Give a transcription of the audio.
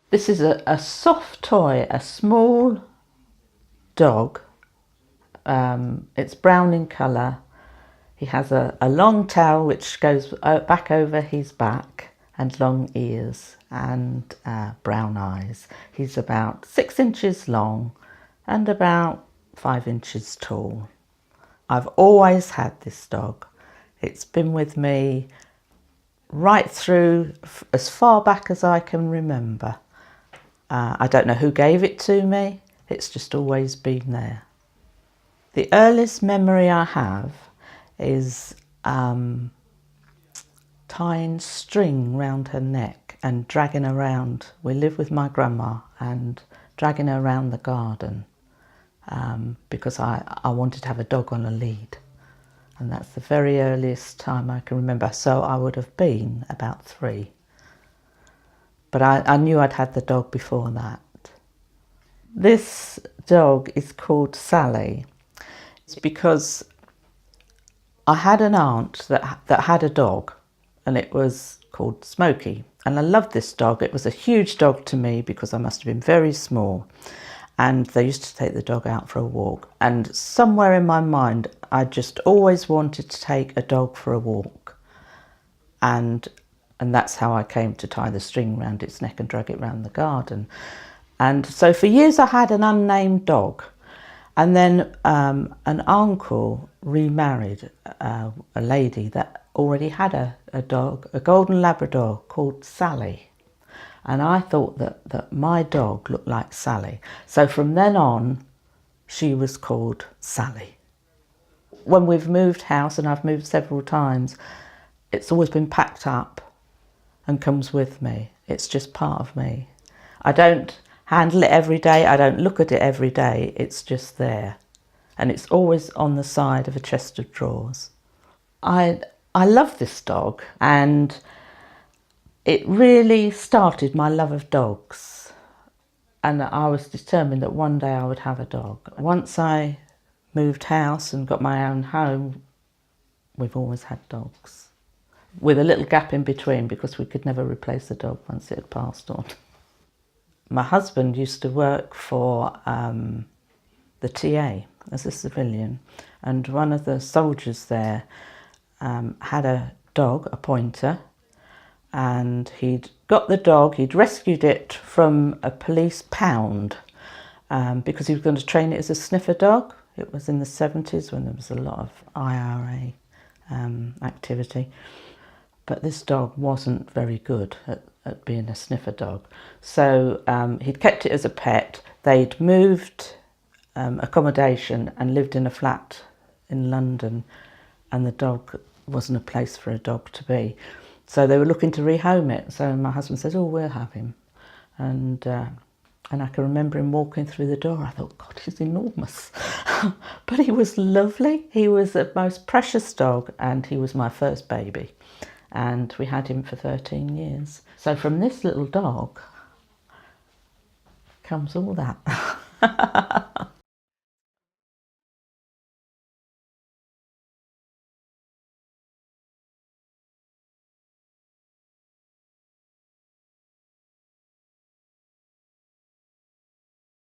This is a soft toy, a small dog. It's brown in colour. He has a long tail which goes back over his back and long ears and brown eyes. He's about 6 inches long and about 5 inches tall. I've always had this dog. It's been with me right through as far back as I can remember. I don't know who gave it to me. It's just always been there. The earliest memory I have is tying string round her neck and dragging her around. We live with my grandma and dragging her around the garden because I wanted to have a dog on a lead. And that's the very earliest time I can remember. So I would have been about 3. But I knew I'd had the dog before that. This dog is called Sally. It's because I had an aunt that had a dog, and it was called Smokey. And I loved this dog. It was a huge dog to me because I must have been very small. And they used to take the dog out for a walk. And somewhere in my mind, I just always wanted to take a dog for a walk. And that's how I came to tie the string around its neck and drag it around the garden. And so for years I had an unnamed dog. And then an uncle remarried a lady that already had a dog, a golden Labrador called Sally. And I thought that my dog looked like Sally. So from then on, she was called Sally. When we've moved house, and I've moved several times, it's always been packed up and comes with me. It's just part of me. I don't handle it every day. I don't look at it every day. It's just there. And it's always on the side of a chest of drawers. I love this dog, and it really started my love of dogs. And I was determined that one day I would have a dog. Once I moved house and got my own home, we've always had dogs, with a little gap in between because we could never replace the dog once it had passed on. My husband used to work for the TA as a civilian, and one of the soldiers there had a dog, a pointer, and he'd got the dog, he'd rescued it from a police pound because he was going to train it as a sniffer dog. It was in the 70s when there was a lot of IRA activity. But this dog wasn't very good at being a sniffer dog. So he'd kept it as a pet. They'd moved accommodation and lived in a flat in London, and the dog wasn't a place for a dog to be. So they were looking to rehome it. So my husband said, "Oh, we'll have him." And I can remember him walking through the door. I thought, God, he's enormous. But he was lovely. He was the most precious dog, and he was my first baby. And we had him for 13 years. So from this little dog comes all that.